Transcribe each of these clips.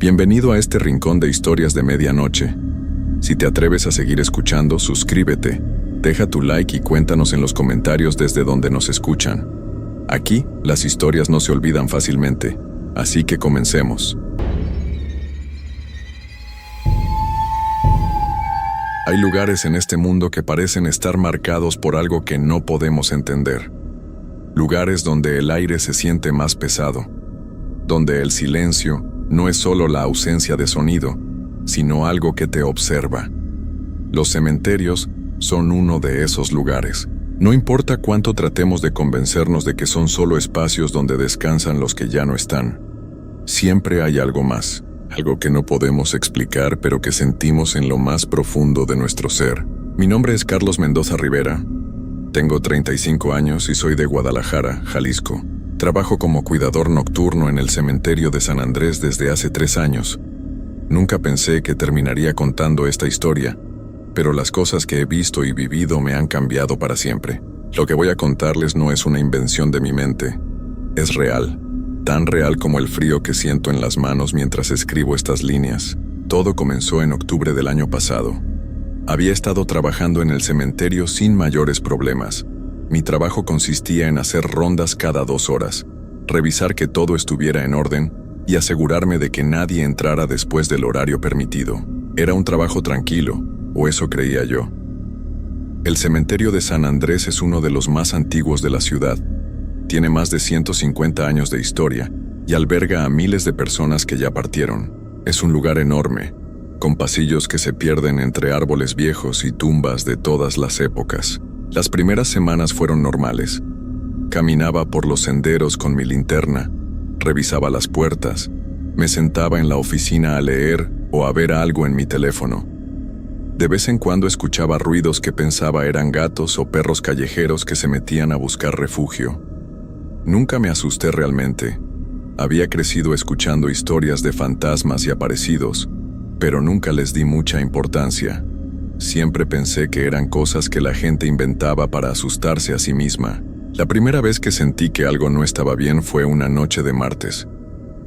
Bienvenido a este rincón de historias de medianoche. Si te atreves a seguir escuchando, suscríbete, deja tu like y cuéntanos en los comentarios desde donde nos escuchan. Aquí, las historias no se olvidan fácilmente, así que comencemos. Hay lugares en este mundo que parecen estar marcados por algo que no podemos entender. Lugares donde el aire se siente más pesado, donde el silencio no es solo la ausencia de sonido, sino algo que te observa. Los cementerios son uno de esos lugares. No importa cuánto tratemos de convencernos de que son solo espacios donde descansan los que ya no están. Siempre hay algo más, algo que no podemos explicar, pero que sentimos en lo más profundo de nuestro ser. Mi nombre es Carlos Mendoza Rivera. Tengo 35 años y soy de Guadalajara, Jalisco. Trabajo como cuidador nocturno en el cementerio de San Andrés desde hace 3 años. Nunca pensé que terminaría contando esta historia, pero las cosas que he visto y vivido me han cambiado para siempre. Lo que voy a contarles no es una invención de mi mente. Es real, tan real como el frío que siento en las manos mientras escribo estas líneas. Todo comenzó en octubre del año pasado. Había estado trabajando en el cementerio sin mayores problemas. Mi trabajo consistía en hacer rondas cada 2 horas, revisar que todo estuviera en orden y asegurarme de que nadie entrara después del horario permitido. Era un trabajo tranquilo, o eso creía yo. El cementerio de San Andrés es uno de los más antiguos de la ciudad. Tiene más de 150 años de historia y alberga a miles de personas que ya partieron. Es un lugar enorme, con pasillos que se pierden entre árboles viejos y tumbas de todas las épocas. Las primeras semanas fueron normales. Caminaba por los senderos con mi linterna, revisaba las puertas, me sentaba en la oficina a leer o a ver algo en mi teléfono. De vez en cuando escuchaba ruidos que pensaba eran gatos o perros callejeros que se metían a buscar refugio. Nunca me asusté realmente. Había crecido escuchando historias de fantasmas y aparecidos, pero nunca les di mucha importancia. Siempre pensé que eran cosas que la gente inventaba para asustarse a sí misma. La primera vez que sentí que algo no estaba bien fue una noche de martes.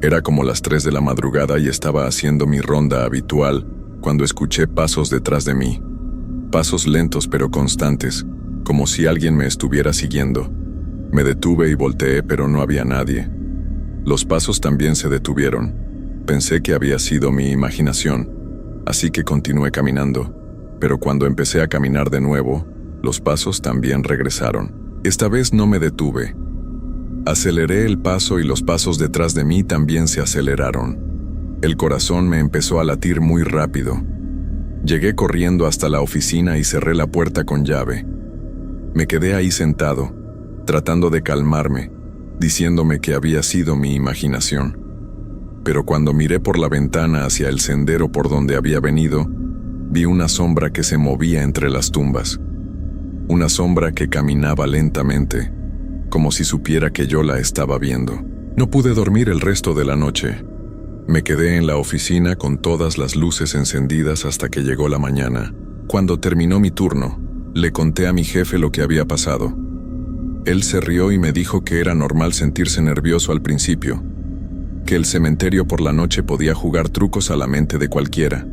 Era como las 3 de la madrugada y estaba haciendo mi ronda habitual cuando escuché pasos detrás de mí. Pasos lentos pero constantes, como si alguien me estuviera siguiendo. Me detuve y volteé, pero no había nadie. Los pasos también se detuvieron. Pensé que había sido mi imaginación, así que continué caminando. Pero cuando empecé a caminar de nuevo, los pasos también regresaron. Esta vez no me detuve. Aceleré el paso y los pasos detrás de mí también se aceleraron. El corazón me empezó a latir muy rápido. Llegué corriendo hasta la oficina y cerré la puerta con llave. Me quedé ahí sentado, tratando de calmarme, diciéndome que había sido mi imaginación. Pero cuando miré por la ventana hacia el sendero por donde había venido, vi una sombra que se movía entre las tumbas. Una sombra que caminaba lentamente, como si supiera que yo la estaba viendo. No pude dormir el resto de la noche. Me quedé en la oficina con todas las luces encendidas hasta que llegó la mañana. Cuando terminó mi turno, le conté a mi jefe lo que había pasado. Él se rió y me dijo que era normal sentirse nervioso al principio, que el cementerio por la noche podía jugar trucos a la mente de cualquiera.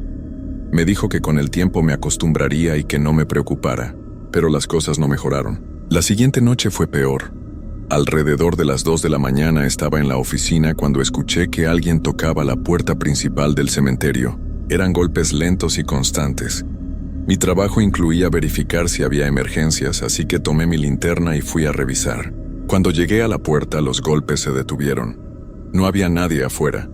Me dijo que con el tiempo me acostumbraría y que no me preocupara, pero las cosas no mejoraron. La siguiente noche fue peor. Alrededor de las 2 de la mañana estaba en la oficina cuando escuché que alguien tocaba la puerta principal del cementerio. Eran golpes lentos y constantes. Mi trabajo incluía verificar si había emergencias, así que tomé mi linterna y fui a revisar. Cuando llegué a la puerta, los golpes se detuvieron. No había nadie afuera.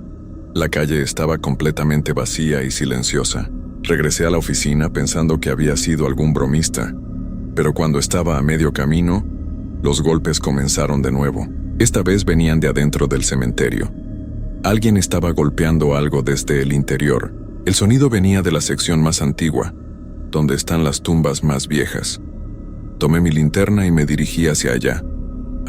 La calle estaba completamente vacía y silenciosa. Regresé a la oficina pensando que había sido algún bromista, pero cuando estaba a medio camino, los golpes comenzaron de nuevo. Esta vez venían de adentro del cementerio. Alguien estaba golpeando algo desde el interior. El sonido venía de la sección más antigua, donde están las tumbas más viejas. Tomé mi linterna y me dirigí hacia allá,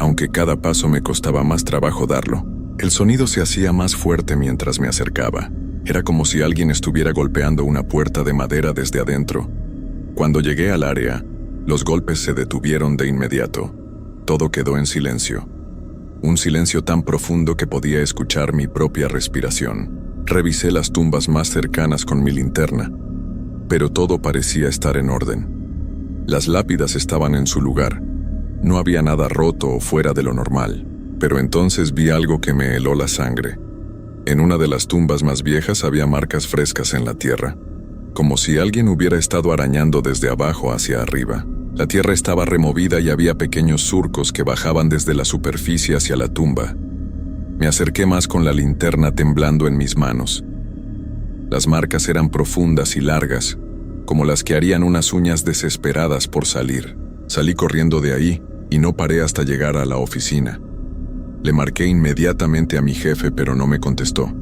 aunque cada paso me costaba más trabajo darlo. El sonido se hacía más fuerte mientras me acercaba. Era como si alguien estuviera golpeando una puerta de madera desde adentro. Cuando llegué al área, los golpes se detuvieron de inmediato. Todo quedó en silencio. Un silencio tan profundo que podía escuchar mi propia respiración. Revisé las tumbas más cercanas con mi linterna, pero todo parecía estar en orden. Las lápidas estaban en su lugar. No había nada roto o fuera de lo normal, pero entonces vi algo que me heló la sangre. En una de las tumbas más viejas había marcas frescas en la tierra, como si alguien hubiera estado arañando desde abajo hacia arriba. La tierra estaba removida y había pequeños surcos que bajaban desde la superficie hacia la tumba. Me acerqué más con la linterna temblando en mis manos. Las marcas eran profundas y largas, como las que harían unas uñas desesperadas por salir. Salí corriendo de ahí y no paré hasta llegar a la oficina. Le marqué inmediatamente a mi jefe, pero no me contestó.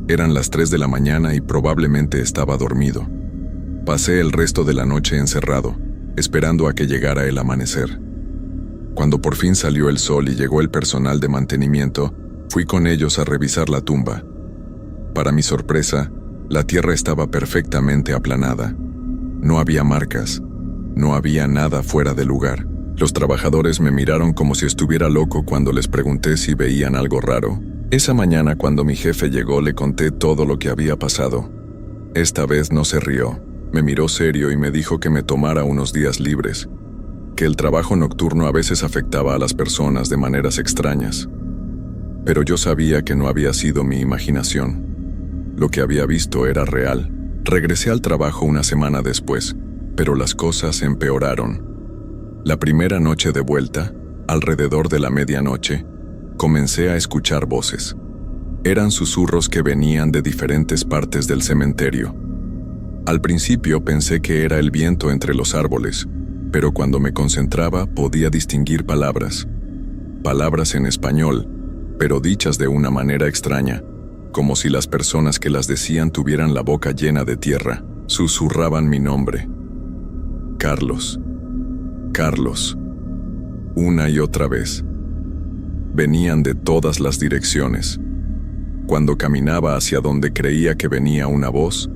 Eran las 3 de la mañana y probablemente estaba dormido. Pasé el resto de la noche encerrado, esperando a que llegara el amanecer. Cuando por fin salió el sol y llegó el personal de mantenimiento, fui con ellos a revisar la tumba. Para mi sorpresa, la tierra estaba perfectamente aplanada. No había marcas, no había nada fuera de lugar. Los trabajadores me miraron como si estuviera loco cuando les pregunté si veían algo raro. Esa mañana, cuando mi jefe llegó, le conté todo lo que había pasado. Esta vez no se rió, me miró serio y me dijo que me tomara unos días libres, que el trabajo nocturno a veces afectaba a las personas de maneras extrañas. Pero yo sabía que no había sido mi imaginación. Lo que había visto era real. Regresé al trabajo una semana después, pero las cosas empeoraron. La primera noche de vuelta, alrededor de la medianoche, comencé a escuchar voces. Eran susurros que venían de diferentes partes del cementerio. Al principio pensé que era el viento entre los árboles, pero cuando me concentraba podía distinguir palabras. Palabras en español, pero dichas de una manera extraña, como si las personas que las decían tuvieran la boca llena de tierra. Susurraban mi nombre. Carlos. Carlos. Una y otra vez. Venían de todas las direcciones. Cuando caminaba hacia donde creía que venía una voz,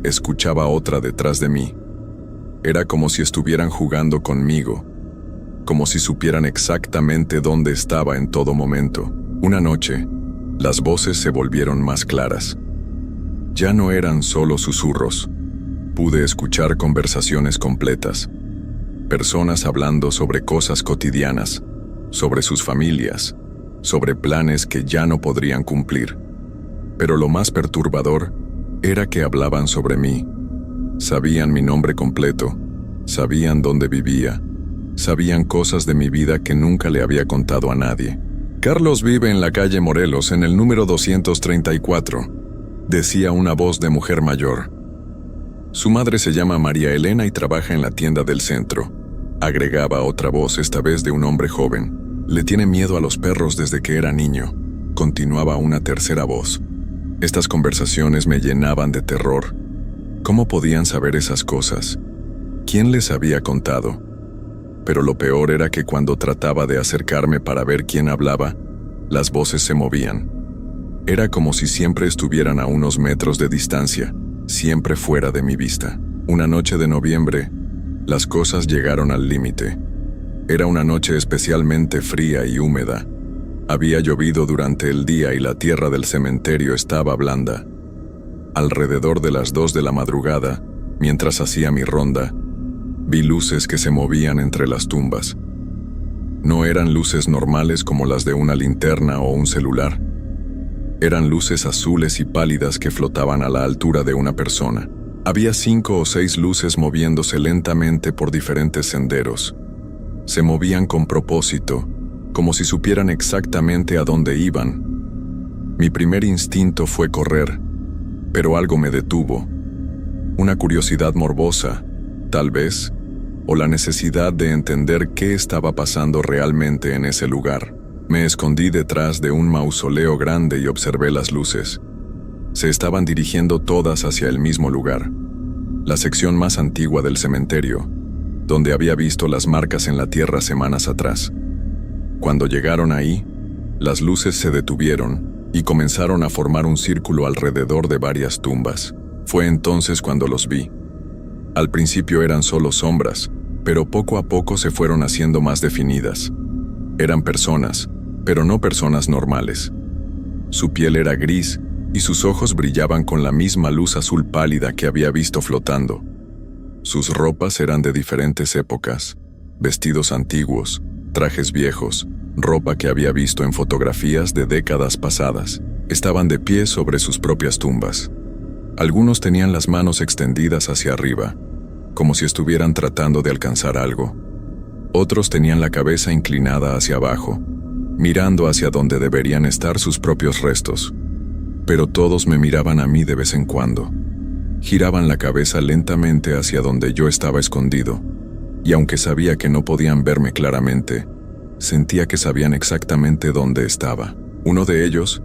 escuchaba otra detrás de mí. Era como si estuvieran jugando conmigo, como si supieran exactamente dónde estaba en todo momento. Una noche, las voces se volvieron más claras. Ya no eran solo susurros. Pude escuchar conversaciones completas. Personas hablando sobre cosas cotidianas, sobre sus familias, sobre planes que ya no podrían cumplir. Pero lo más perturbador era que hablaban sobre mí. Sabían mi nombre completo, sabían dónde vivía, sabían cosas de mi vida que nunca le había contado a nadie. Carlos vive en la calle Morelos, en el número 234, decía una voz de mujer mayor. Su madre se llama María Elena y trabaja en la tienda del centro, agregaba otra voz, esta vez de un hombre joven. Le tiene miedo a los perros desde que era niño, continuaba una tercera voz. Estas conversaciones me llenaban de terror. ¿Cómo podían saber esas cosas? ¿Quién les había contado? Pero lo peor era que cuando trataba de acercarme para ver quién hablaba, las voces se movían. Era como si siempre estuvieran a unos metros de distancia, siempre fuera de mi vista. Una noche de noviembre, las cosas llegaron al límite. Era una noche especialmente fría y húmeda. Había llovido durante el día y la tierra del cementerio estaba blanda. Alrededor de las 2 de la madrugada, mientras hacía mi ronda, vi luces que se movían entre las tumbas. No eran luces normales como las de una linterna o un celular. Eran luces azules y pálidas que flotaban a la altura de una persona. Había 5 o 6 luces moviéndose lentamente por diferentes senderos. Se movían con propósito, como si supieran exactamente a dónde iban. Mi primer instinto fue correr, pero algo me detuvo. Una curiosidad morbosa, tal vez, o la necesidad de entender qué estaba pasando realmente en ese lugar. Me escondí detrás de un mausoleo grande y observé las luces. Se estaban dirigiendo todas hacia el mismo lugar, la sección más antigua del cementerio, donde había visto las marcas en la tierra semanas atrás. Cuando llegaron ahí, las luces se detuvieron y comenzaron a formar un círculo alrededor de varias tumbas. Fue entonces cuando los vi. Al principio eran solo sombras, pero poco a poco se fueron haciendo más definidas. Eran personas, pero no personas normales. Su piel era gris y sus ojos brillaban con la misma luz azul pálida que había visto flotando. Sus ropas eran de diferentes épocas, vestidos antiguos, trajes viejos, ropa que había visto en fotografías de décadas pasadas. Estaban de pie sobre sus propias tumbas. Algunos tenían las manos extendidas hacia arriba, como si estuvieran tratando de alcanzar algo. Otros tenían la cabeza inclinada hacia abajo, mirando hacia donde deberían estar sus propios restos. Pero todos me miraban a mí de vez en cuando. Giraban la cabeza lentamente hacia donde yo estaba escondido, y aunque sabía que no podían verme claramente, sentía que sabían exactamente dónde estaba. Uno de ellos,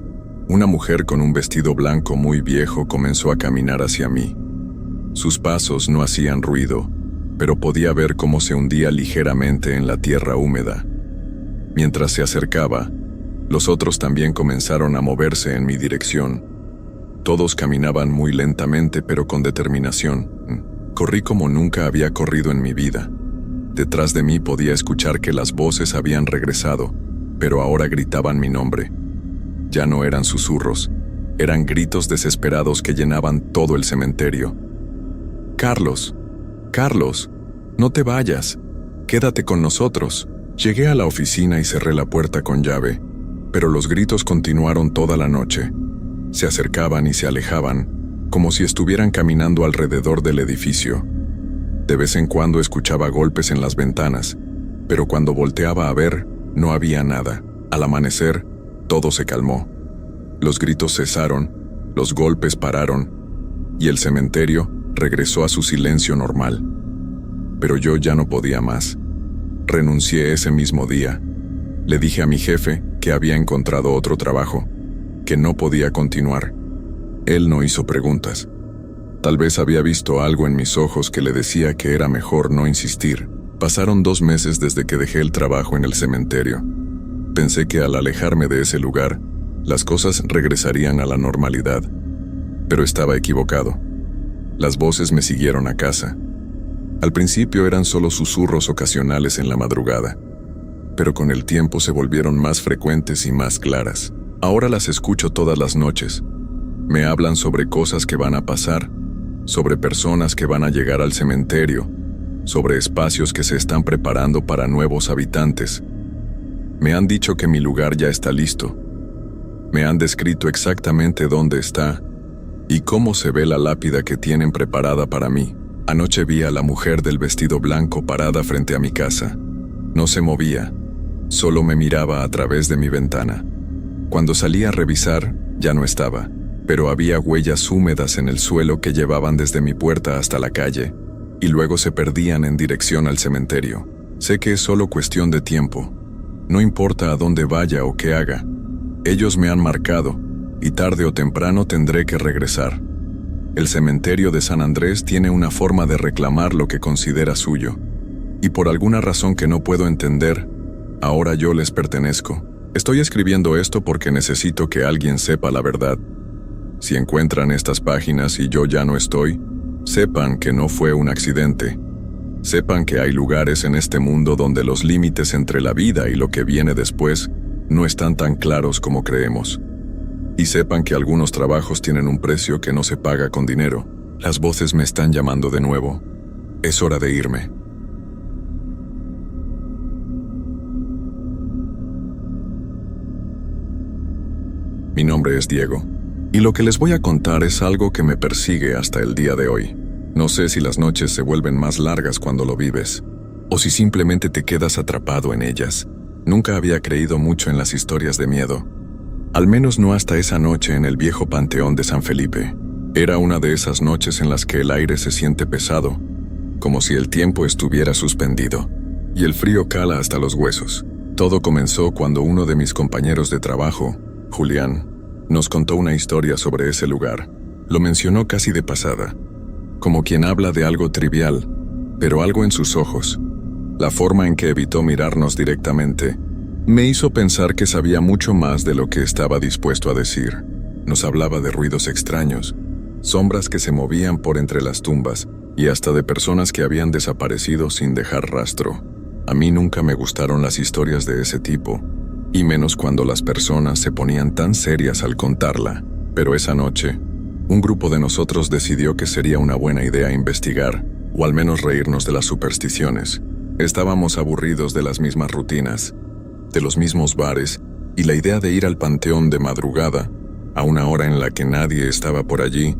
una mujer con un vestido blanco muy viejo, comenzó a caminar hacia mí. Sus pasos no hacían ruido, pero podía ver cómo se hundía ligeramente en la tierra húmeda. Mientras se acercaba, los otros también comenzaron a moverse en mi dirección. Todos caminaban muy lentamente pero con determinación. Corrí como nunca había corrido en mi vida. Detrás de mí podía escuchar que las voces habían regresado, pero ahora gritaban mi nombre. Ya no eran susurros, eran gritos desesperados que llenaban todo el cementerio. «Carlos, Carlos, no te vayas, quédate con nosotros». Llegué a la oficina y cerré la puerta con llave, pero los gritos continuaron toda la noche. Se acercaban y se alejaban, como si estuvieran caminando alrededor del edificio. De vez en cuando escuchaba golpes en las ventanas, pero cuando volteaba a ver, no había nada. Al amanecer, todo se calmó. Los gritos cesaron, los golpes pararon, y el cementerio regresó a su silencio normal. Pero yo ya no podía más. Renuncié ese mismo día. Le dije a mi jefe que había encontrado otro trabajo, que no podía continuar. Él no hizo preguntas. Tal vez había visto algo en mis ojos que le decía que era mejor no insistir. Pasaron 2 meses desde que dejé el trabajo en el cementerio. Pensé que al alejarme de ese lugar, las cosas regresarían a la normalidad. Pero estaba equivocado. Las voces me siguieron a casa. Al principio eran solo susurros ocasionales en la madrugada, pero con el tiempo se volvieron más frecuentes y más claras. Ahora las escucho todas las noches. Me hablan sobre cosas que van a pasar, sobre personas que van a llegar al cementerio, sobre espacios que se están preparando para nuevos habitantes. Me han dicho que mi lugar ya está listo. Me han descrito exactamente dónde está y cómo se ve la lápida que tienen preparada para mí. Anoche vi a la mujer del vestido blanco parada frente a mi casa. No se movía, solo me miraba a través de mi ventana. Cuando salí a revisar, ya no estaba, pero había huellas húmedas en el suelo que llevaban desde mi puerta hasta la calle, y luego se perdían en dirección al cementerio. Sé que es solo cuestión de tiempo. No importa a dónde vaya o qué haga. Ellos me han marcado, y tarde o temprano tendré que regresar. El cementerio de San Andrés tiene una forma de reclamar lo que considera suyo, y por alguna razón que no puedo entender, ahora yo les pertenezco. Estoy escribiendo esto porque necesito que alguien sepa la verdad. Si encuentran estas páginas y yo ya no estoy, sepan que no fue un accidente. Sepan que hay lugares en este mundo donde los límites entre la vida y lo que viene después no están tan claros como creemos. Y sepan que algunos trabajos tienen un precio que no se paga con dinero. Las voces me están llamando de nuevo. Es hora de irme. Mi nombre es Diego, y lo que les voy a contar es algo que me persigue hasta el día de hoy. No sé si las noches se vuelven más largas cuando lo vives, o si simplemente te quedas atrapado en ellas. Nunca había creído mucho en las historias de miedo. Al menos no hasta esa noche en el viejo Panteón de San Felipe. Era una de esas noches en las que el aire se siente pesado, como si el tiempo estuviera suspendido, y el frío cala hasta los huesos. Todo comenzó cuando uno de mis compañeros de trabajo, Julián, nos contó una historia sobre ese lugar. Lo mencionó casi de pasada, como quien habla de algo trivial, pero algo en sus ojos. La forma en que evitó mirarnos directamente me hizo pensar que sabía mucho más de lo que estaba dispuesto a decir. Nos hablaba de ruidos extraños, sombras que se movían por entre las tumbas y hasta de personas que habían desaparecido sin dejar rastro. A mí nunca me gustaron las historias de ese tipo, y menos cuando las personas se ponían tan serias al contarla. Pero esa noche, un grupo de nosotros decidió que sería una buena idea investigar, o al menos reírnos de las supersticiones. Estábamos aburridos de las mismas rutinas, de los mismos bares, y la idea de ir al panteón de madrugada, a una hora en la que nadie estaba por allí,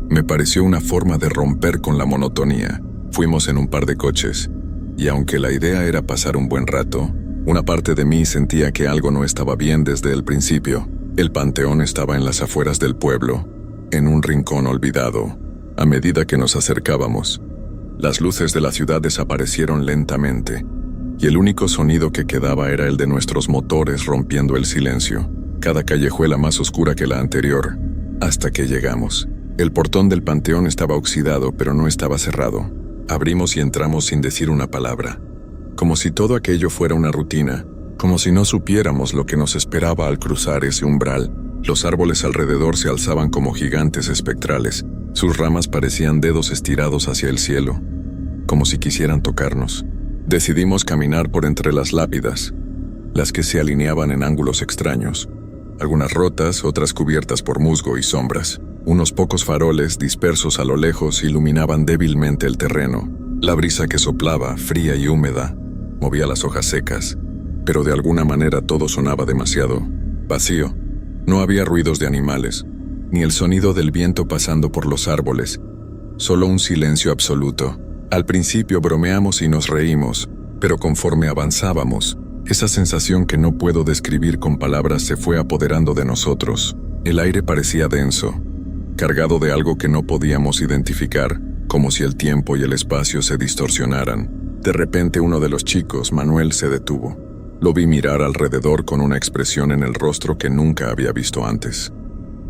me pareció una forma de romper con la monotonía. Fuimos en un par de coches, y aunque la idea era pasar un buen rato, una parte de mí sentía que algo no estaba bien desde el principio. El panteón estaba en las afueras del pueblo, en un rincón olvidado. A medida que nos acercábamos, las luces de la ciudad desaparecieron lentamente, y el único sonido que quedaba era el de nuestros motores rompiendo el silencio. Cada callejuela más oscura que la anterior, hasta que llegamos. El portón del panteón estaba oxidado, pero no estaba cerrado. Abrimos y entramos sin decir una palabra, como si todo aquello fuera una rutina, como si no supiéramos lo que nos esperaba al cruzar ese umbral. Los árboles alrededor se alzaban como gigantes espectrales. Sus ramas parecían dedos estirados hacia el cielo, como si quisieran tocarnos. Decidimos caminar por entre las lápidas, las que se alineaban en ángulos extraños, algunas rotas, otras cubiertas por musgo y sombras. Unos pocos faroles dispersos a lo lejos iluminaban débilmente el terreno. La brisa que soplaba, fría y húmeda, movía las hojas secas, pero de alguna manera todo sonaba demasiado vacío. No había ruidos de animales, ni el sonido del viento pasando por los árboles, solo un silencio absoluto. Al principio bromeamos y nos reímos, pero conforme avanzábamos, esa sensación que no puedo describir con palabras se fue apoderando de nosotros. El aire parecía denso, cargado de algo que no podíamos identificar, como si el tiempo y el espacio se distorsionaran. De repente uno de los chicos, Manuel, se detuvo. Lo vi mirar alrededor con una expresión en el rostro que nunca había visto antes,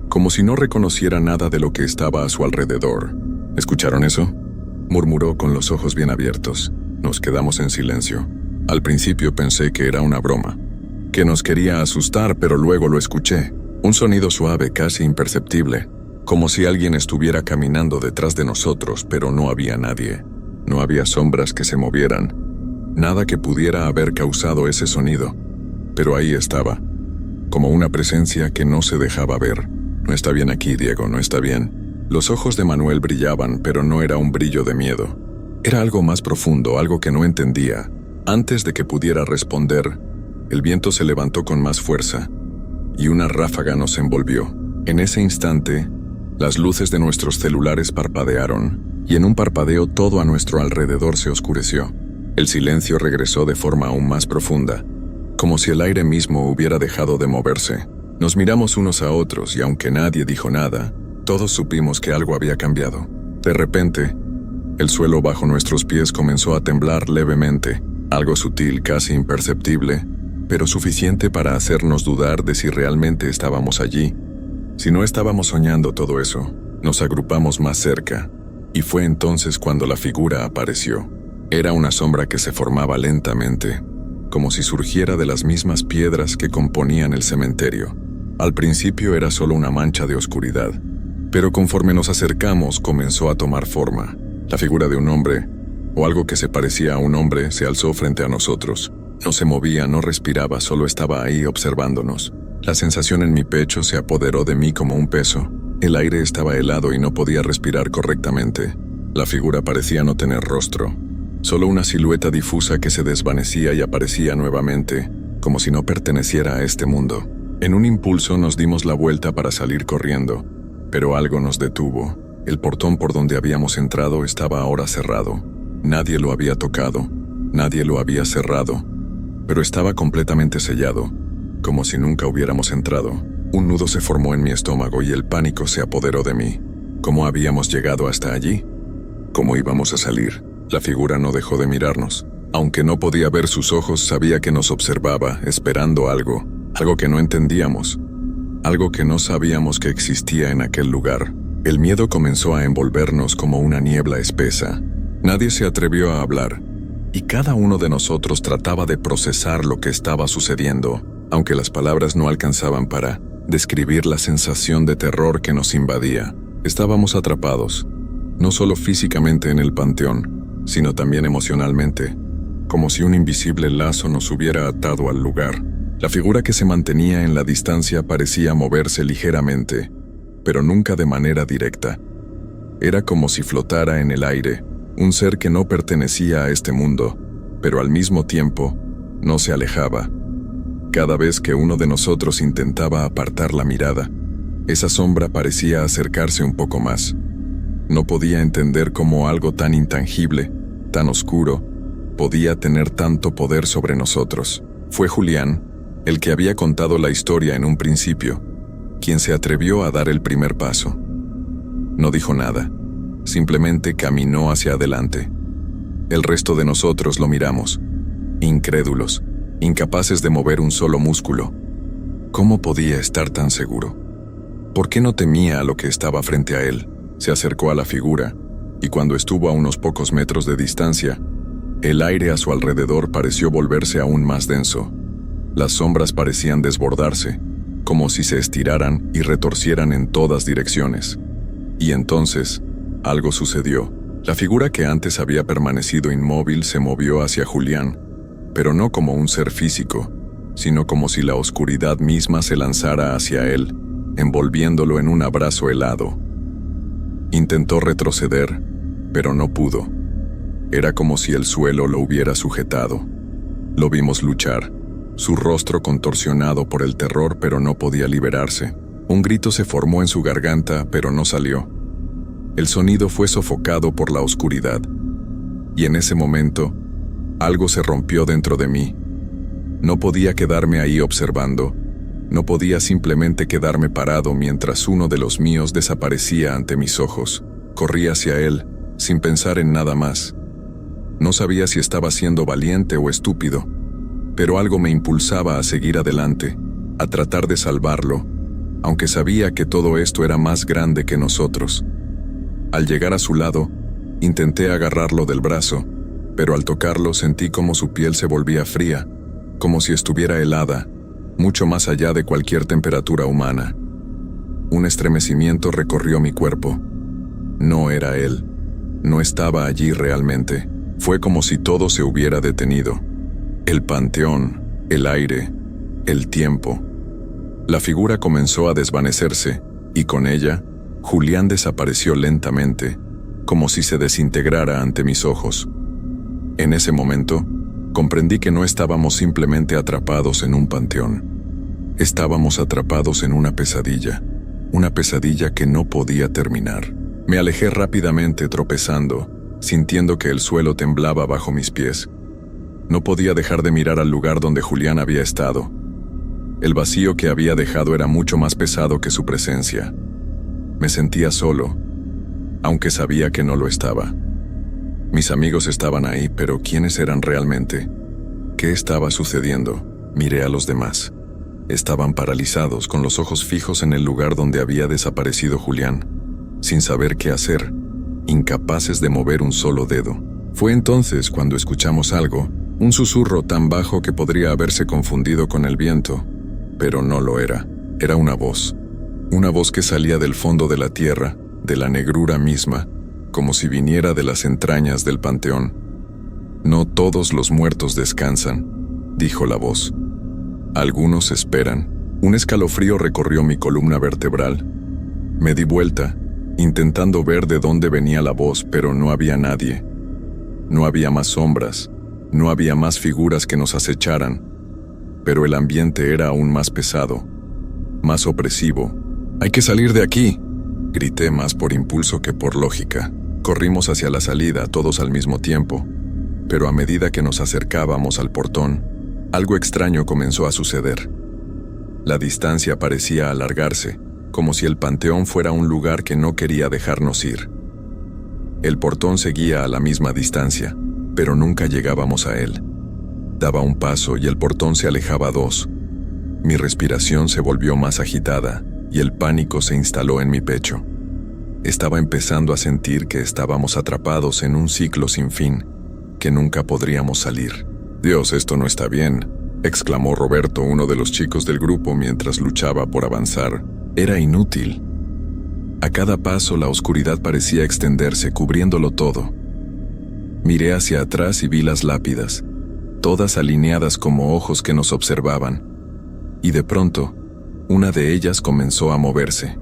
como si no reconociera nada de lo que estaba a su alrededor. ¿Escucharon eso?, murmuró con los ojos bien abiertos. Nos quedamos en silencio. Al principio pensé que era una broma, que nos quería asustar, pero luego lo escuché. Un sonido suave, casi imperceptible, como si alguien estuviera caminando detrás de nosotros, pero no había nadie. No había sombras que se movieran, nada que pudiera haber causado ese sonido. Pero ahí estaba, como una presencia que no se dejaba ver. No está bien aquí, Diego, no está bien. Los ojos de Manuel brillaban, pero no era un brillo de miedo. Era algo más profundo, algo que no entendía. Antes de que pudiera responder, el viento se levantó con más fuerza, y una ráfaga nos envolvió. En ese instante, las luces de nuestros celulares parpadearon, y en un parpadeo todo a nuestro alrededor se oscureció. El silencio regresó de forma aún más profunda, como si el aire mismo hubiera dejado de moverse. Nos miramos unos a otros y aunque nadie dijo nada, todos supimos que algo había cambiado. De repente, el suelo bajo nuestros pies comenzó a temblar levemente, algo sutil, casi imperceptible, pero suficiente para hacernos dudar de si realmente estábamos allí. Si no estábamos soñando todo eso, nos agrupamos más cerca, y fue entonces cuando la figura apareció. Era una sombra que se formaba lentamente, como si surgiera de las mismas piedras que componían el cementerio. Al principio era solo una mancha de oscuridad, pero conforme nos acercamos comenzó a tomar forma. La figura de un hombre, o algo que se parecía a un hombre, se alzó frente a nosotros. No se movía, no respiraba, solo estaba ahí observándonos. La sensación en mi pecho se apoderó de mí como un peso. El aire estaba helado y no podía respirar correctamente. La figura parecía no tener rostro, solo una silueta difusa que se desvanecía y aparecía nuevamente, como si no perteneciera a este mundo. En un impulso nos dimos la vuelta para salir corriendo, pero algo nos detuvo. El portón por donde habíamos entrado estaba ahora cerrado. Nadie lo había tocado, nadie lo había cerrado, pero estaba completamente sellado, como si nunca hubiéramos entrado. Un nudo se formó en mi estómago y el pánico se apoderó de mí. ¿Cómo habíamos llegado hasta allí? ¿Cómo íbamos a salir? La figura no dejó de mirarnos. Aunque no podía ver sus ojos, sabía que nos observaba, esperando algo que no entendíamos, algo que no sabíamos que existía en aquel lugar. El miedo comenzó a envolvernos como una niebla espesa. Nadie se atrevió a hablar, y cada uno de nosotros trataba de procesar lo que estaba sucediendo, aunque las palabras no alcanzaban para describir la sensación de terror que nos invadía. Estábamos atrapados, no solo físicamente en el panteón, sino también emocionalmente, como si un invisible lazo nos hubiera atado al lugar. La figura que se mantenía en la distancia parecía moverse ligeramente, pero nunca de manera directa. Era como si flotara en el aire, un ser que no pertenecía a este mundo, pero al mismo tiempo no se alejaba. Cada vez que uno de nosotros intentaba apartar la mirada, esa sombra parecía acercarse un poco más. No podía entender cómo algo tan intangible, tan oscuro, podía tener tanto poder sobre nosotros. Fue Julián, el que había contado la historia en un principio, quien se atrevió a dar el primer paso. No dijo nada, simplemente caminó hacia adelante. El resto de nosotros lo miramos, incrédulos, incapaces de mover un solo músculo. ¿Cómo podía estar tan seguro? ¿Por qué no temía a lo que estaba frente a él? Se acercó a la figura, y cuando estuvo a unos pocos metros de distancia, el aire a su alrededor pareció volverse aún más denso. Las sombras parecían desbordarse, como si se estiraran y retorcieran en todas direcciones. Y entonces, algo sucedió. La figura que antes había permanecido inmóvil se movió hacia Julián, pero no como un ser físico, sino como si la oscuridad misma se lanzara hacia él, envolviéndolo en un abrazo helado. Intentó retroceder, pero no pudo. Era como si el suelo lo hubiera sujetado. Lo vimos luchar, su rostro contorsionado por el terror, pero no podía liberarse. Un grito se formó en su garganta, pero no salió. El sonido fue sofocado por la oscuridad. Y en ese momento, algo se rompió dentro de mí. No podía quedarme ahí observando. No podía simplemente quedarme parado mientras uno de los míos desaparecía ante mis ojos. Corrí hacia él, sin pensar en nada más. No sabía si estaba siendo valiente o estúpido, pero algo me impulsaba a seguir adelante, a tratar de salvarlo, aunque sabía que todo esto era más grande que nosotros. Al llegar a su lado, intenté agarrarlo del brazo, pero al tocarlo sentí como su piel se volvía fría, como si estuviera helada, mucho más allá de cualquier temperatura humana. Un estremecimiento recorrió mi cuerpo. No era él. No estaba allí realmente. Fue como si todo se hubiera detenido. El panteón, el aire, el tiempo. La figura comenzó a desvanecerse, y con ella, Julián desapareció lentamente, como si se desintegrara ante mis ojos. En ese momento, comprendí que no estábamos simplemente atrapados en un panteón. Estábamos atrapados en una pesadilla que no podía terminar. Me alejé rápidamente tropezando, sintiendo que el suelo temblaba bajo mis pies. No podía dejar de mirar al lugar donde Julián había estado. El vacío que había dejado era mucho más pesado que su presencia. Me sentía solo, aunque sabía que no lo estaba. Mis amigos estaban ahí, pero ¿quiénes eran realmente? ¿Qué estaba sucediendo? Miré a los demás. Estaban paralizados, con los ojos fijos en el lugar donde había desaparecido Julián, sin saber qué hacer, incapaces de mover un solo dedo. Fue entonces cuando escuchamos algo, un susurro tan bajo que podría haberse confundido con el viento, pero no lo era. Era una voz que salía del fondo de la tierra, de la negrura misma, como si viniera de las entrañas del panteón. «No todos los muertos descansan», dijo la voz. «Algunos esperan». Un escalofrío recorrió mi columna vertebral. Me di vuelta, intentando ver de dónde venía la voz, pero no había nadie. No había más sombras, no había más figuras que nos acecharan, pero el ambiente era aún más pesado, más opresivo. «¡Hay que salir de aquí!», grité más por impulso que por lógica. Corrimos hacia la salida, todos al mismo tiempo, pero a medida que nos acercábamos al portón, algo extraño comenzó a suceder. La distancia parecía alargarse, como si el panteón fuera un lugar que no quería dejarnos ir. El portón seguía a la misma distancia, pero nunca llegábamos a él. Daba un paso y el portón se alejaba dos. Mi respiración se volvió más agitada y el pánico se instaló en mi pecho. Estaba empezando a sentir que estábamos atrapados en un ciclo sin fin, que nunca podríamos salir. «Dios, esto no está bien», exclamó Roberto, uno de los chicos del grupo, mientras luchaba por avanzar. Era inútil. A cada paso la oscuridad parecía extenderse, cubriéndolo todo. Miré hacia atrás y vi las lápidas, todas alineadas como ojos que nos observaban, y de pronto, una de ellas comenzó a moverse.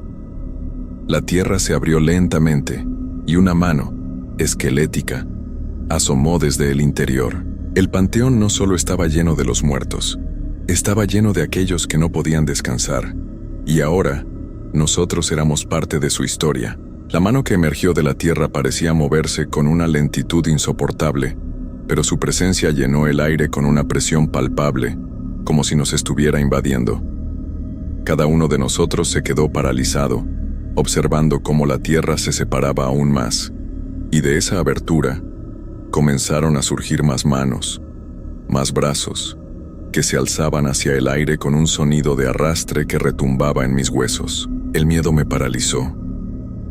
La tierra se abrió lentamente, y una mano, esquelética, asomó desde el interior. El panteón no solo estaba lleno de los muertos, estaba lleno de aquellos que no podían descansar. Y ahora, nosotros éramos parte de su historia. La mano que emergió de la tierra parecía moverse con una lentitud insoportable, pero su presencia llenó el aire con una presión palpable, como si nos estuviera invadiendo. Cada uno de nosotros se quedó paralizado, observando cómo la tierra se separaba aún más, y de esa abertura comenzaron a surgir más manos, más brazos, que se alzaban hacia el aire con un sonido de arrastre que retumbaba en mis huesos. El miedo me paralizó.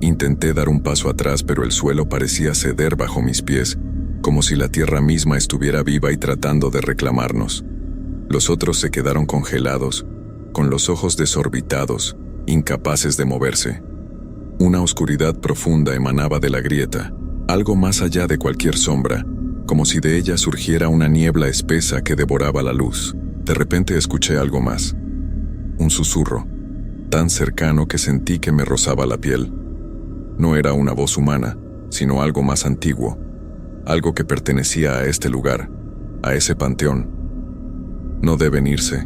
Intenté dar un paso atrás, pero el suelo parecía ceder bajo mis pies, como si la tierra misma estuviera viva y tratando de reclamarnos. Los otros se quedaron congelados, con los ojos desorbitados, incapaces de moverse. Una oscuridad profunda emanaba de la grieta, algo más allá de cualquier sombra, como si de ella surgiera una niebla espesa que devoraba la luz. De repente escuché algo más. Un susurro, tan cercano que sentí que me rozaba la piel. No era una voz humana, sino algo más antiguo, algo que pertenecía a este lugar, a ese panteón. No deben irse,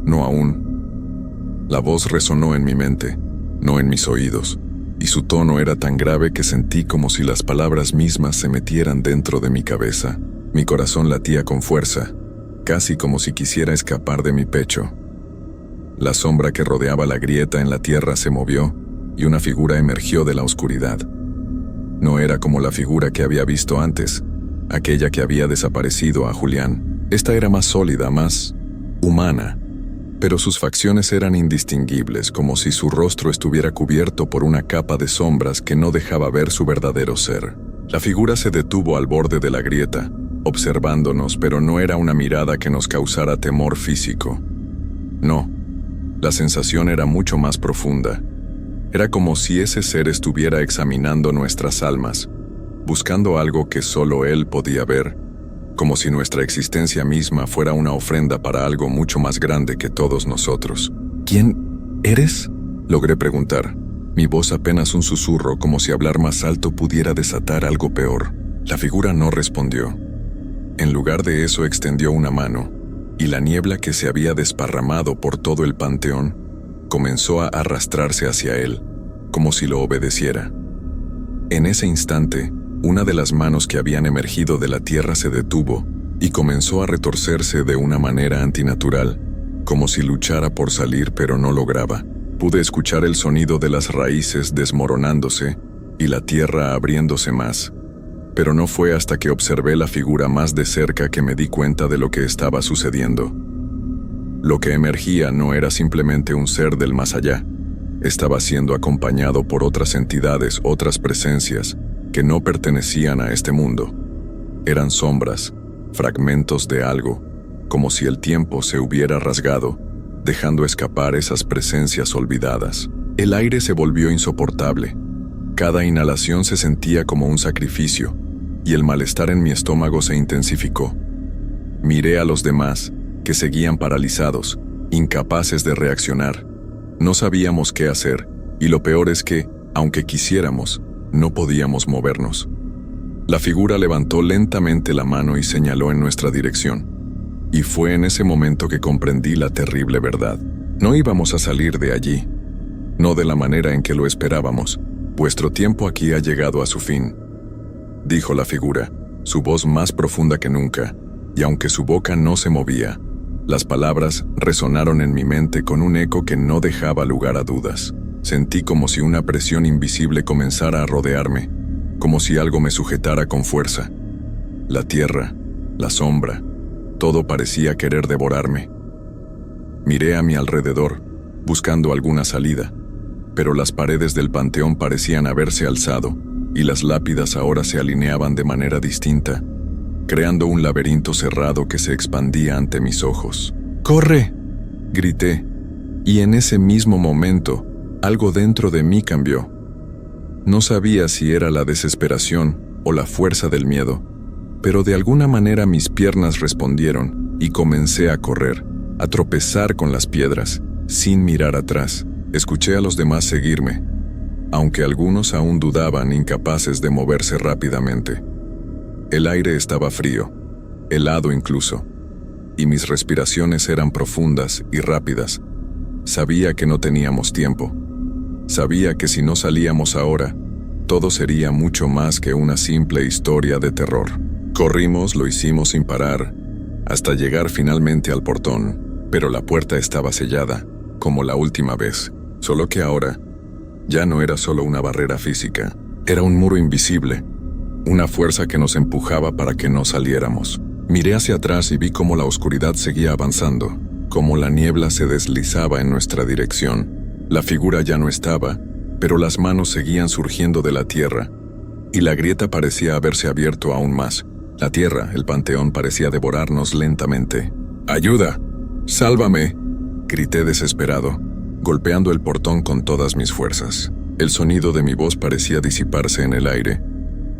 no aún. La voz resonó en mi mente, no en mis oídos, y su tono era tan grave que sentí como si las palabras mismas se metieran dentro de mi cabeza. Mi corazón latía con fuerza, casi como si quisiera escapar de mi pecho. La sombra que rodeaba la grieta en la tierra se movió, y una figura emergió de la oscuridad. No era como la figura que había visto antes, aquella que había desaparecido a Julián. Esta era más sólida, más humana, pero sus facciones eran indistinguibles, como si su rostro estuviera cubierto por una capa de sombras que no dejaba ver su verdadero ser. La figura se detuvo al borde de la grieta, observándonos, pero no era una mirada que nos causara temor físico. No, la sensación era mucho más profunda. Era como si ese ser estuviera examinando nuestras almas, buscando algo que solo él podía ver, como si nuestra existencia misma fuera una ofrenda para algo mucho más grande que todos nosotros. ¿Quién eres?, logré preguntar, mi voz apenas un susurro, como si hablar más alto pudiera desatar algo peor. La figura no respondió. En lugar de eso extendió una mano, y la niebla que se había desparramado por todo el panteón comenzó a arrastrarse hacia él, como si lo obedeciera. En ese instante, una de las manos que habían emergido de la tierra se detuvo y comenzó a retorcerse de una manera antinatural, como si luchara por salir pero no lograba. Pude escuchar el sonido de las raíces desmoronándose y la tierra abriéndose más, pero no fue hasta que observé la figura más de cerca que me di cuenta de lo que estaba sucediendo. Lo que emergía no era simplemente un ser del más allá. Estaba siendo acompañado por otras entidades, otras presencias, que no pertenecían a este mundo. Eran sombras, fragmentos de algo, como si el tiempo se hubiera rasgado, dejando escapar esas presencias olvidadas. El aire se volvió insoportable. Cada inhalación se sentía como un sacrificio, y el malestar en mi estómago se intensificó. Miré a los demás, que seguían paralizados, incapaces de reaccionar. No sabíamos qué hacer, y lo peor es que, aunque quisiéramos, no podíamos movernos. La figura levantó lentamente la mano y señaló en nuestra dirección. Y fue en ese momento que comprendí la terrible verdad. No íbamos a salir de allí. No de la manera en que lo esperábamos. Vuestro tiempo aquí ha llegado a su fin, dijo la figura, su voz más profunda que nunca, y aunque su boca no se movía, las palabras resonaron en mi mente con un eco que no dejaba lugar a dudas. Sentí como si una presión invisible comenzara a rodearme, como si algo me sujetara con fuerza. La tierra, la sombra, todo parecía querer devorarme. Miré a mi alrededor, buscando alguna salida, pero las paredes del panteón parecían haberse alzado, y las lápidas ahora se alineaban de manera distinta, creando un laberinto cerrado que se expandía ante mis ojos. ¡Corre!, grité, y en ese mismo momento, algo dentro de mí cambió. No sabía si era la desesperación o la fuerza del miedo, pero de alguna manera mis piernas respondieron y comencé a correr, a tropezar con las piedras, sin mirar atrás. Escuché a los demás seguirme, aunque algunos aún dudaban, incapaces de moverse rápidamente. El aire estaba frío, helado incluso, y mis respiraciones eran profundas y rápidas. Sabía que no teníamos tiempo. Sabía que si no salíamos ahora, todo sería mucho más que una simple historia de terror. Corrimos, lo hicimos sin parar, hasta llegar finalmente al portón, pero la puerta estaba sellada, como la última vez, solo que ahora ya no era solo una barrera física, era un muro invisible, una fuerza que nos empujaba para que no saliéramos. Miré hacia atrás y vi cómo la oscuridad seguía avanzando, cómo la niebla se deslizaba en nuestra dirección. La figura ya no estaba, pero las manos seguían surgiendo de la tierra, y la grieta parecía haberse abierto aún más. La tierra, el panteón, parecía devorarnos lentamente. ¡Ayuda! ¡Sálvame!, grité desesperado, golpeando el portón con todas mis fuerzas. El sonido de mi voz parecía disiparse en el aire,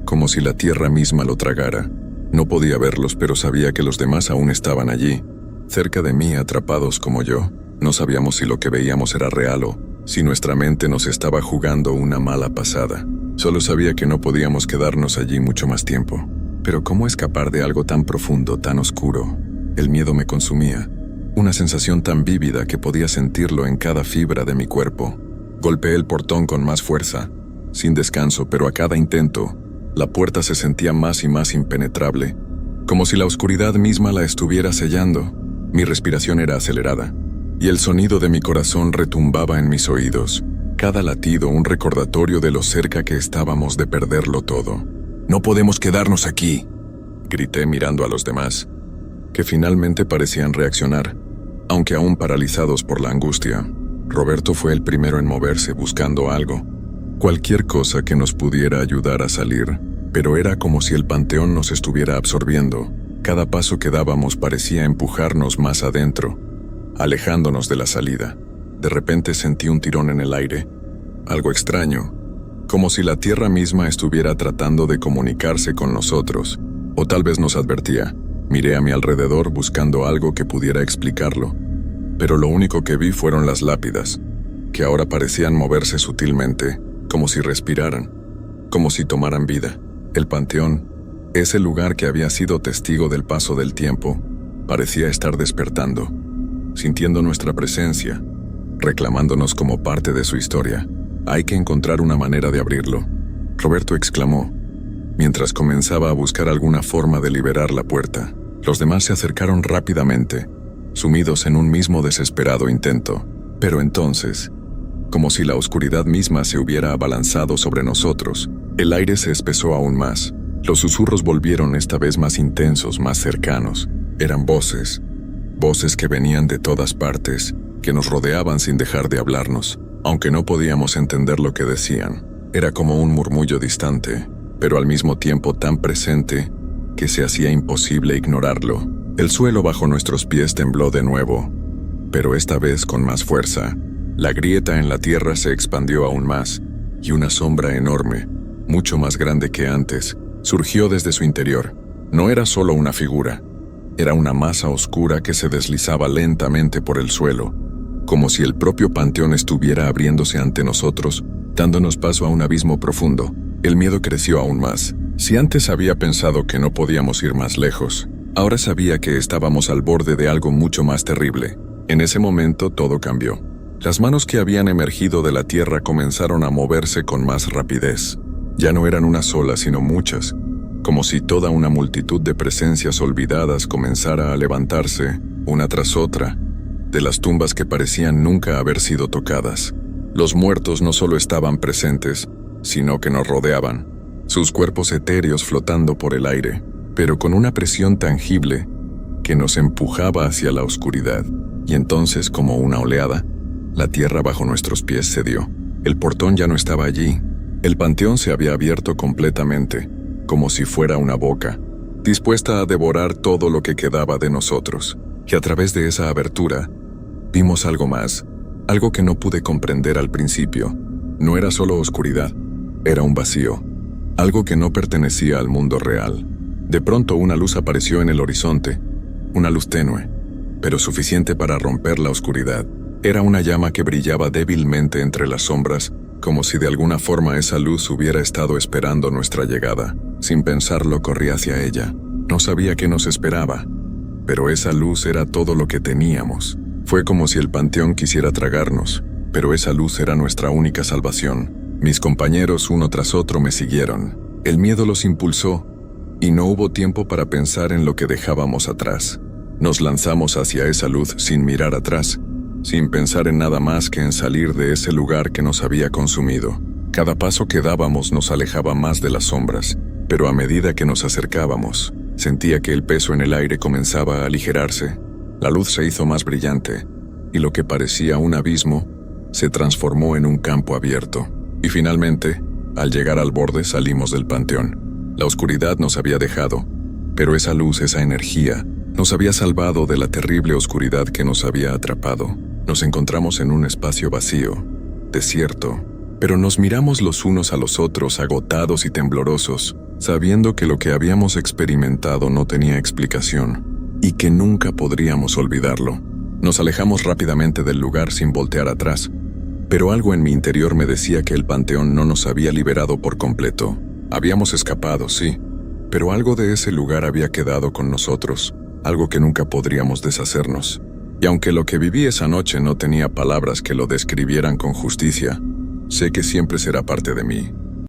como si la tierra misma lo tragara. No podía verlos, pero sabía que los demás aún estaban allí, cerca de mí, atrapados como yo. No sabíamos si lo que veíamos era real o si nuestra mente nos estaba jugando una mala pasada. Solo sabía que no podíamos quedarnos allí mucho más tiempo. Pero ¿cómo escapar de algo tan profundo, tan oscuro? El miedo me consumía, una sensación tan vívida que podía sentirlo en cada fibra de mi cuerpo. Golpeé el portón con más fuerza, sin descanso, pero a cada intento, la puerta se sentía más y más impenetrable, como si la oscuridad misma la estuviera sellando. Mi respiración era acelerada, y el sonido de mi corazón retumbaba en mis oídos, cada latido un recordatorio de lo cerca que estábamos de perderlo todo. «No podemos quedarnos aquí», grité mirando a los demás, que finalmente parecían reaccionar, aunque aún paralizados por la angustia. Roberto fue el primero en moverse buscando algo, cualquier cosa que nos pudiera ayudar a salir, pero era como si el panteón nos estuviera absorbiendo. Cada paso que dábamos parecía empujarnos más adentro, alejándonos de la salida. De repente sentí un tirón en el aire, algo extraño, como si la tierra misma estuviera tratando de comunicarse con nosotros, o tal vez nos advertía. Miré a mi alrededor buscando algo que pudiera explicarlo, pero lo único que vi fueron las lápidas, que ahora parecían moverse sutilmente, como si respiraran, como si tomaran vida. El panteón, ese lugar que había sido testigo del paso del tiempo, parecía estar despertando, sintiendo nuestra presencia, reclamándonos como parte de su historia. «Hay que encontrar una manera de abrirlo», Roberto exclamó, mientras comenzaba a buscar alguna forma de liberar la puerta. Los demás se acercaron rápidamente, sumidos en un mismo desesperado intento. Pero entonces, como si la oscuridad misma se hubiera abalanzado sobre nosotros, el aire se espesó aún más. Los susurros volvieron esta vez más intensos, más cercanos. Eran voces que venían de todas partes, que nos rodeaban sin dejar de hablarnos, aunque no podíamos entender lo que decían. Era como un murmullo distante, pero al mismo tiempo tan presente que se hacía imposible ignorarlo. El suelo bajo nuestros pies tembló de nuevo, pero esta vez con más fuerza. La grieta en la tierra se expandió aún más, y una sombra enorme, mucho más grande que antes, surgió desde su interior. No era solo una figura, era una masa oscura que se deslizaba lentamente por el suelo, como si el propio panteón estuviera abriéndose ante nosotros, dándonos paso a un abismo profundo. El miedo creció aún más. Si antes había pensado que no podíamos ir más lejos, ahora sabía que estábamos al borde de algo mucho más terrible. En ese momento todo cambió. Las manos que habían emergido de la tierra comenzaron a moverse con más rapidez. Ya no eran una sola, sino muchas, como si toda una multitud de presencias olvidadas comenzara a levantarse, una tras otra, de las tumbas que parecían nunca haber sido tocadas. Los muertos no solo estaban presentes, sino que nos rodeaban, sus cuerpos etéreos flotando por el aire, pero con una presión tangible que nos empujaba hacia la oscuridad. Y entonces, como una oleada, la tierra bajo nuestros pies cedió. El portón ya no estaba allí. El panteón se había abierto completamente, como si fuera una boca, dispuesta a devorar todo lo que quedaba de nosotros. Y a través de esa abertura, vimos algo más, algo que no pude comprender al principio. No era solo oscuridad, era un vacío, algo que no pertenecía al mundo real. De pronto una luz apareció en el horizonte, una luz tenue, pero suficiente para romper la oscuridad. Era una llama que brillaba débilmente entre las sombras, como si de alguna forma esa luz hubiera estado esperando nuestra llegada. Sin pensarlo, corrí hacia ella. No sabía qué nos esperaba, pero esa luz era todo lo que teníamos. Fue como si el panteón quisiera tragarnos, pero esa luz era nuestra única salvación. Mis compañeros, uno tras otro, me siguieron. El miedo los impulsó, y no hubo tiempo para pensar en lo que dejábamos atrás. Nos lanzamos hacia esa luz sin mirar atrás, sin pensar en nada más que en salir de ese lugar que nos había consumido. Cada paso que dábamos nos alejaba más de las sombras, pero a medida que nos acercábamos, sentía que el peso en el aire comenzaba a aligerarse. La luz se hizo más brillante, y lo que parecía un abismo se transformó en un campo abierto. Y finalmente, al llegar al borde, salimos del panteón. La oscuridad nos había dejado, pero esa luz, esa energía, nos había salvado de la terrible oscuridad que nos había atrapado. Nos encontramos en un espacio vacío, desierto, pero nos miramos los unos a los otros, agotados y temblorosos, sabiendo que lo que habíamos experimentado no tenía explicación y que nunca podríamos olvidarlo. Nos alejamos rápidamente del lugar sin voltear atrás, pero algo en mi interior me decía que el panteón no nos había liberado por completo. Habíamos escapado, sí, pero algo de ese lugar había quedado con nosotros, algo que nunca podríamos deshacernos. Y aunque lo que viví esa noche no tenía palabras que lo describieran con justicia, sé que siempre será parte de mí.